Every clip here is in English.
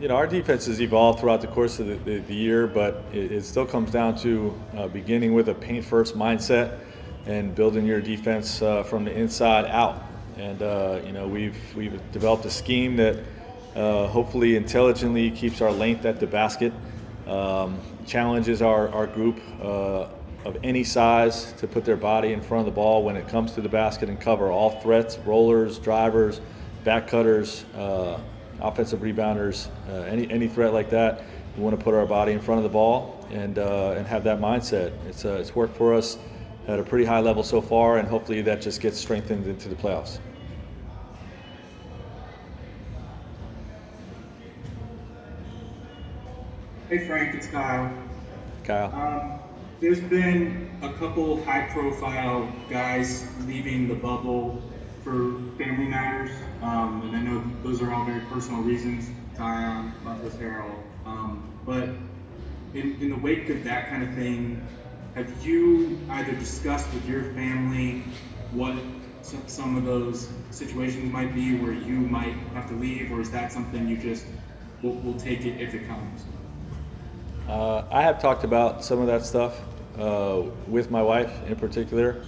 Our defense has evolved throughout the course of the year, but it still comes down to beginning with a paint-first mindset and building your defense from the inside out. And we've developed a scheme that hopefully intelligently keeps our length at the basket, challenges our group of any size to put their body in front of the ball when it comes to the basket and cover all threats: rollers, drivers, back cutters, offensive rebounders, any threat like that. We want to put our body in front of the ball and have that mindset. It's worked for us at a pretty high level so far, and hopefully that just gets strengthened into the playoffs. Hey Frank, it's Kyle. Kyle. There's been a couple high-profile guys leaving the bubble for family matters, and I know those are all very personal reasons, Zion, Marcus Harrell. But in the wake of that kind of thing, have you either discussed with your family what some of those situations might be where you might have to leave, or is that something you just will take it if it comes? I have talked about some of that stuff with my wife in particular.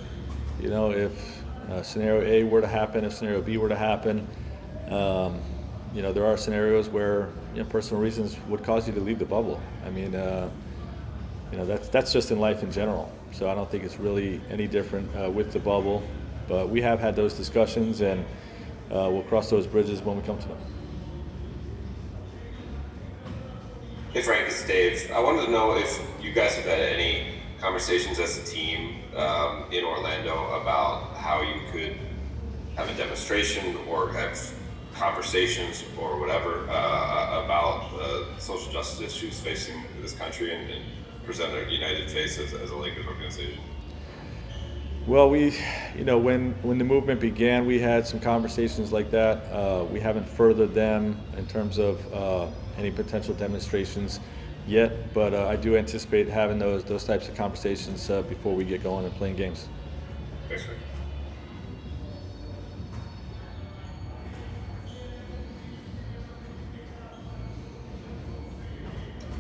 If scenario A were to happen, if scenario B were to happen, there are scenarios where personal reasons would cause you to leave the bubble. I mean, that's just in life in general. So I don't think it's really any different with the bubble. But we have had those discussions, and we'll cross those bridges when we come to them. Hey Frank, it's Dave. I wanted to know if you guys have had any conversations as a team in Orlando about how you could have a demonstration or have conversations or whatever about social justice issues facing this country and present a united face as a Lakers organization. Well, when the movement began, we had some conversations like that. We haven't furthered them in terms of any potential demonstrations yet, but I do anticipate having those types of conversations before we get going and playing games. Thanks, Frank.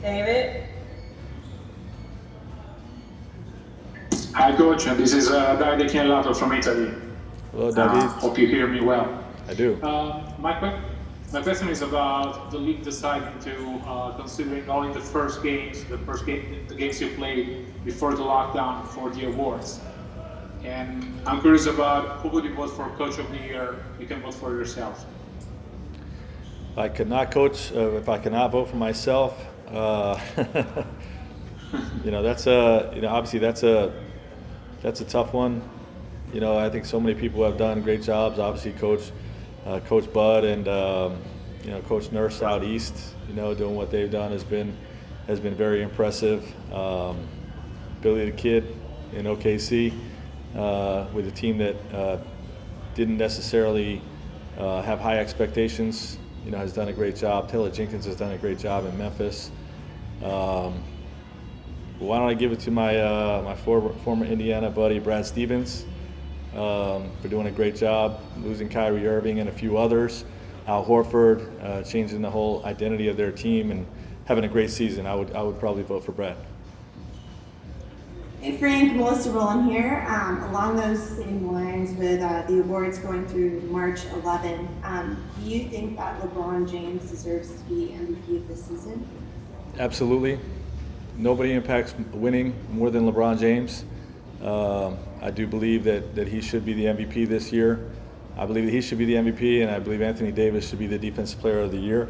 David? Hi, Coach. This is Davide Chiallato from Italy. Hello, David. Hope you hear me well. I do. My question is about the league deciding to, considering only the games you played before the lockdown for the awards. And I'm curious about who would you vote for Coach of the Year? You can vote for yourself. If I could not vote for myself, obviously that's a tough one. I think so many people have done great jobs. Obviously, Coach Bud and Coach Nurse out east, doing what they've done has been very impressive. Billy the Kid in OKC with a team that didn't necessarily have high expectations, has done a great job. Taylor Jenkins has done a great job in Memphis. Why don't I give it to my former Indiana buddy Brad Stevens for doing a great job, losing Kyrie Irving and a few others. Al Horford changing the whole identity of their team and having a great season. I would probably vote for Brad. Hey Frank, Melissa Rowland here. Along those same lines with the awards going through March 11, do you think that LeBron James deserves to be MVP of this season? Absolutely. Nobody impacts winning more than LeBron James. I do believe that he should be the MVP this year. I believe that he should be the MVP, and I believe Anthony Davis should be the Defensive Player of the Year.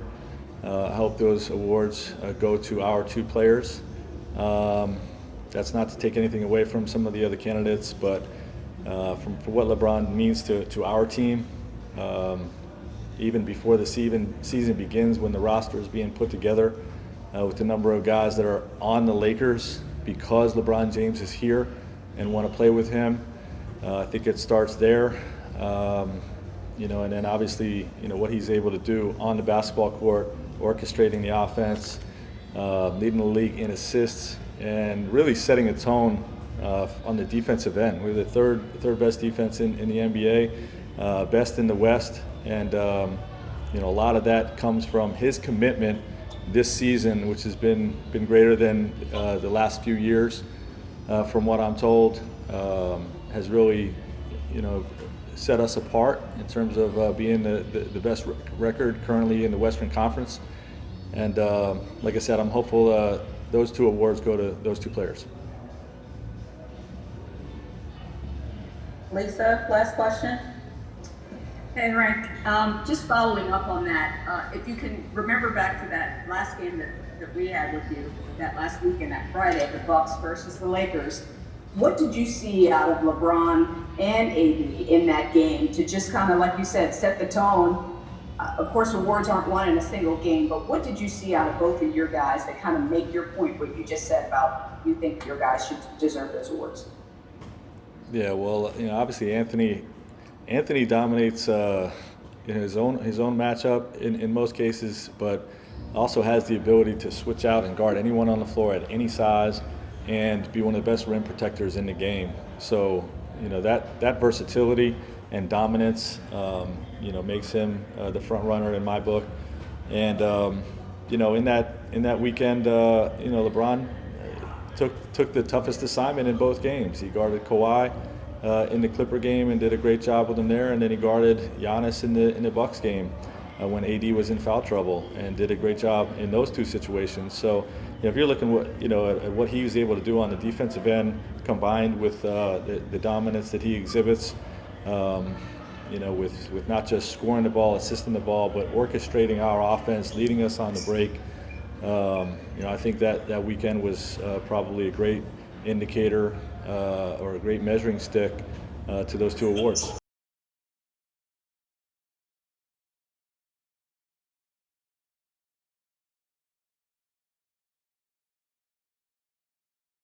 I hope those awards go to our two players. That's not to take anything away from some of the other candidates, but for what LeBron means to our team, even before the season begins, when the roster is being put together with the number of guys that are on the Lakers because LeBron James is here and want to play with him, I think it starts there. And then obviously, what he's able to do on the basketball court, orchestrating the offense, leading the league in assists, and really setting a tone on the defensive end. We're the third best defense in the NBA, best in the West, and You know, a lot of that comes from his commitment this season, which has been greater than the last few years, from what I'm told. Has really, you know, set us apart in terms of being the best record currently in the Western Conference. And like I said, I'm hopeful those 2 awards go to those 2 players. Lisa, last question. Hey, Frank, just following up on that, if you can remember back to that last game that we had with you, that last weekend, that Friday, the Bucks versus the Lakers, what did you see out of LeBron and AD in that game to just kind of, like you said, set the tone? Of course, awards aren't won in a single game, but what did you see out of both of your guys that kind of make your point, what you just said about you think your guys should deserve those awards? Yeah, well, you know, obviously Anthony dominates in his own matchup in most cases, but also has the ability to switch out and guard anyone on the floor at any size and be one of the best rim protectors in the game. So, you know, that versatility and dominance, you know, makes him the front runner in my book. And you know, in that weekend, you know, LeBron took the toughest assignment in both games. He guarded Kawhi in the Clipper game and did a great job with him there, and then he guarded Giannis in the Bucks game when AD was in foul trouble, and did a great job in those 2 situations. So, you know, if you're looking at what he was able to do on the defensive end, combined with the dominance that he exhibits, you know, with not just scoring the ball, assisting the ball, but orchestrating our offense, leading us on the break. You know, I think that weekend was probably a great indicator or a great measuring stick to those 2 awards.